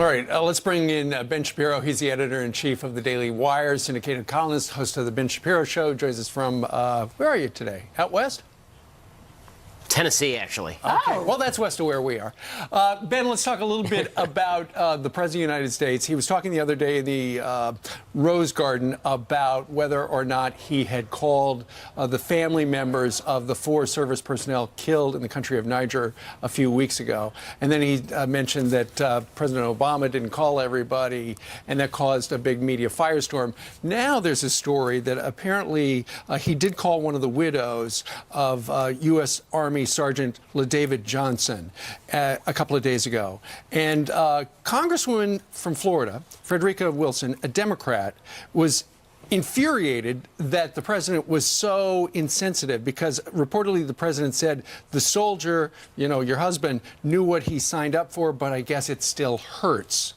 All right, let's bring in Ben Shapiro. He's the editor-in-chief of the Daily Wire, syndicated columnist, host of the Ben Shapiro Show. Joins us from, where are you today? Out west? Tennessee, actually. Okay. Well, that's west of where we are. Ben, let's talk a little bit about the President of the United States. He was talking the other day in the Rose Garden about whether or not he had called the family members of the 4 service personnel killed in the country of Niger a few weeks ago. And then he mentioned that President Obama didn't call everybody, and that caused a big media firestorm. Now there's a story that apparently he did call one of the widows of U.S. Army Sergeant LaDavid Johnson a couple of days ago. And Congresswoman from Florida, Frederica Wilson, a Democrat, was infuriated that the president was so insensitive because reportedly the president said the soldier, you know, your husband, knew what he signed up for, but I guess it still hurts.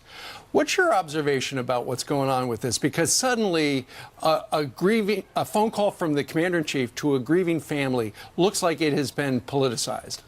What's your observation about what's going on with this? Because suddenly a phone call from the commander-in-chief to a grieving family looks like it has been politicized.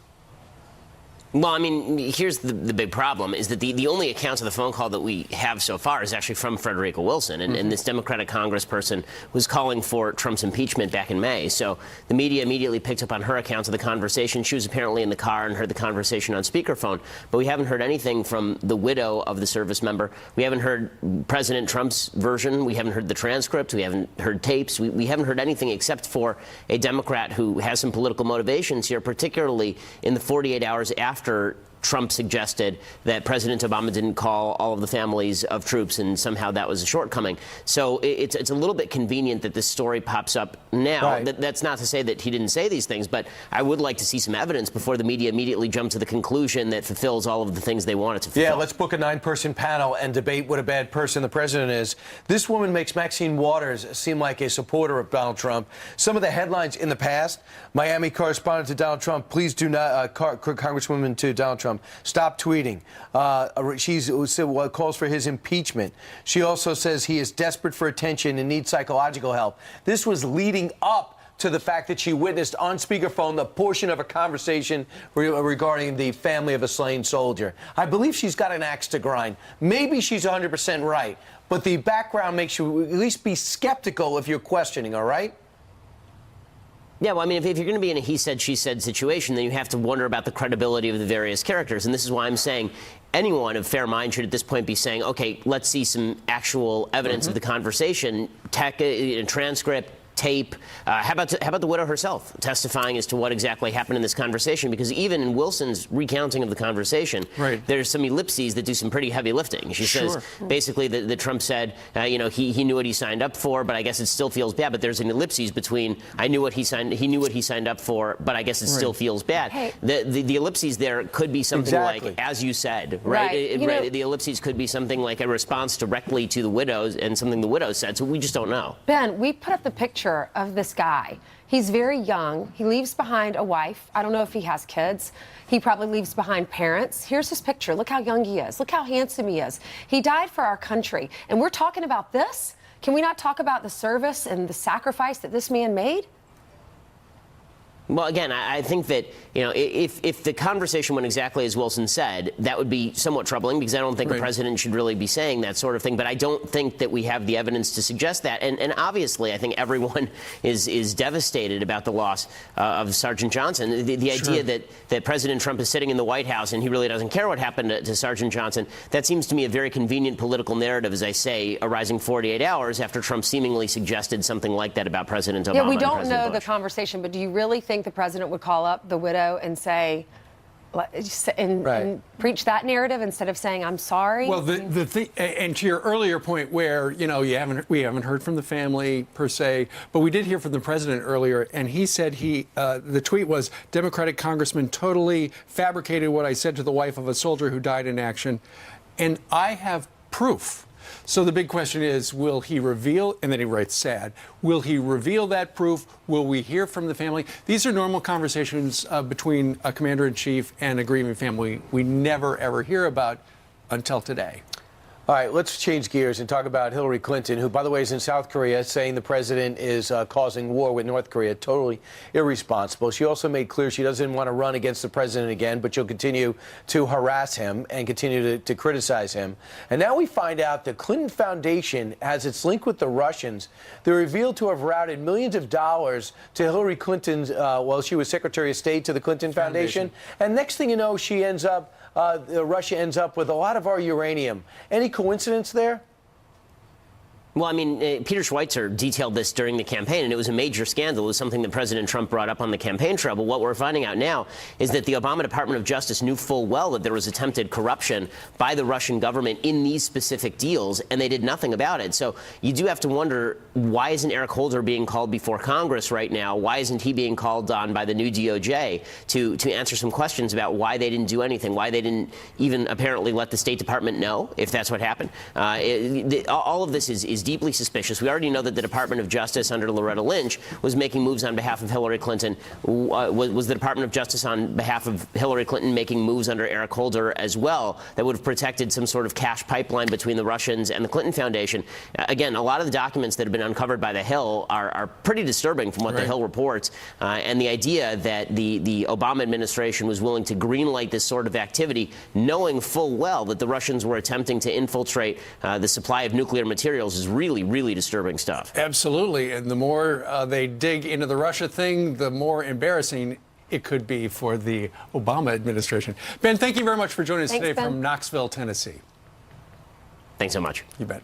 Well, I mean, here's the big problem, is that the only accounts of the phone call that we have so far is actually from Frederica Wilson. And this Democratic congressperson was calling for Trump's impeachment back in May. So the media immediately picked up on her accounts of the conversation. She was apparently in the car and heard the conversation on speakerphone. But we haven't heard anything from the widow of the service member. We haven't heard President Trump's version. We haven't heard the transcript. We haven't heard tapes. We haven't heard anything except for a Democrat who has some political motivations here, particularly in the 48 hours after Trump suggested that President Obama didn't call all of the families of troops, and somehow that was a shortcoming. So it's a little bit convenient that this story pops up now. Right. That's not to say that he didn't say these things, but I would like to see some evidence before the media immediately jump to the conclusion that fulfills all of the things they want it to fulfill. Yeah, let's book a 9-person panel and debate what a bad person the president is. This woman makes Maxine Waters seem like a supporter of Donald Trump. Some of the headlines in the past: Miami correspondent to Donald Trump, please do not, Congresswoman to Donald Trump, stop tweeting. She calls for his impeachment. She also says he is desperate for attention and needs psychological help. This was leading up to the fact that she witnessed on speakerphone the portion of a conversation regarding the family of a slain soldier. I believe she's got an axe to grind. Maybe she's 100% right, but the background makes you at least be skeptical if you're questioning, all right? Yeah, well, I mean, if you're going to be in a he said, she said situation, then you have to wonder about the credibility of the various characters. And this is why I'm saying anyone of fair mind should at this point be saying, okay, let's see some actual evidence of the conversation, transcript, tape. How about the widow herself testifying as to what exactly happened in this conversation? Because even in Wilson's recounting of the conversation, there's some ellipses that do some pretty heavy lifting. She says basically that Trump said, you know, he knew what he signed up for, but I guess it still feels bad. But there's an ellipses between he knew what he signed up for, but I guess it still feels bad. Hey. The ellipses there could be something like, as you said, right? The ellipses could be something like a response directly to the widows and something the widow said. So we just don't know. Ben, we put up the picture of this guy. He's very young. He leaves behind a wife. I don't know if he has kids. He probably leaves behind parents. Here's his picture. Look how young he is. Look how handsome he is. He died for our country. And we're talking about this? Can we not talk about the service and the sacrifice that this man made? Well, again, I think that, you know, if the conversation went exactly as Wilson said, that would be somewhat troubling, because I don't think the president should really be saying that sort of thing. But I don't think that we have the evidence to suggest that. And obviously, I think everyone is devastated about the loss of Sergeant Johnson. The idea that President Trump is sitting in the White House and he really doesn't care what happened to Sergeant Johnson, that seems to me a very convenient political narrative, as I say, arising 48 hours after Trump seemingly suggested something like that about President Obama. Yeah, we don't know Bush. the conversation, but do you really think the president would call up the widow and say, and preach that narrative instead of saying, I'm sorry? Well, the thing, and to your earlier point where, you know, we haven't heard from the family per se, but we did hear from the president earlier, and he said the tweet was, Democratic congressman totally fabricated what I said to the wife of a soldier who died in action, and I have proof. So the big question is, will he reveal, and then he writes sad, will he reveal that proof? Will we hear from the family? These are normal conversations between a commander-in-chief and a grieving family we never, ever hear about until today. All right, let's change gears and talk about Hillary Clinton, who, by the way, is in South Korea, saying the president is causing war with North Korea. Totally irresponsible. She also made clear she doesn't want to run against the president again, but she'll continue to harass him and continue to criticize him. And now we find out the Clinton Foundation has its link with the Russians. They're revealed to have routed millions of dollars to Hillary Clinton's, while she was Secretary of State to the Clinton Foundation. And next thing you know, she ends up Russia ends up with a lot of our uranium. Any coincidence there? Well, I mean, Peter Schweitzer detailed this during the campaign, and it was a major scandal. It was something that President Trump brought up on the campaign trail. But what we're finding out now is that the Obama Department of Justice knew full well that there was attempted corruption by the Russian government in these specific deals, and they did nothing about it. So you do have to wonder, why isn't Eric Holder being called before Congress right now? Why isn't he being called on by the new DOJ to answer some questions about why they didn't do anything, why they didn't even apparently let the State Department know, if that's what happened? All of this is deeply suspicious. We already know that the Department of Justice under Loretta Lynch was making moves on behalf of Hillary Clinton. Was the Department of Justice on behalf of Hillary Clinton making moves under Eric Holder as well that would have protected some sort of cash pipeline between the Russians and the Clinton Foundation? Again, a lot of the documents that have been uncovered by the Hill are pretty disturbing from what the Hill reports. And the idea that the Obama administration was willing to greenlight this sort of activity, knowing full well that the Russians were attempting to infiltrate the supply of nuclear materials, is really disturbing stuff. Absolutely. And the more they dig into the Russia thing, the more embarrassing it could be for the Obama administration. Ben, thank you very much for joining us today Ben. from Knoxville, Tennessee. Thanks so much. You bet.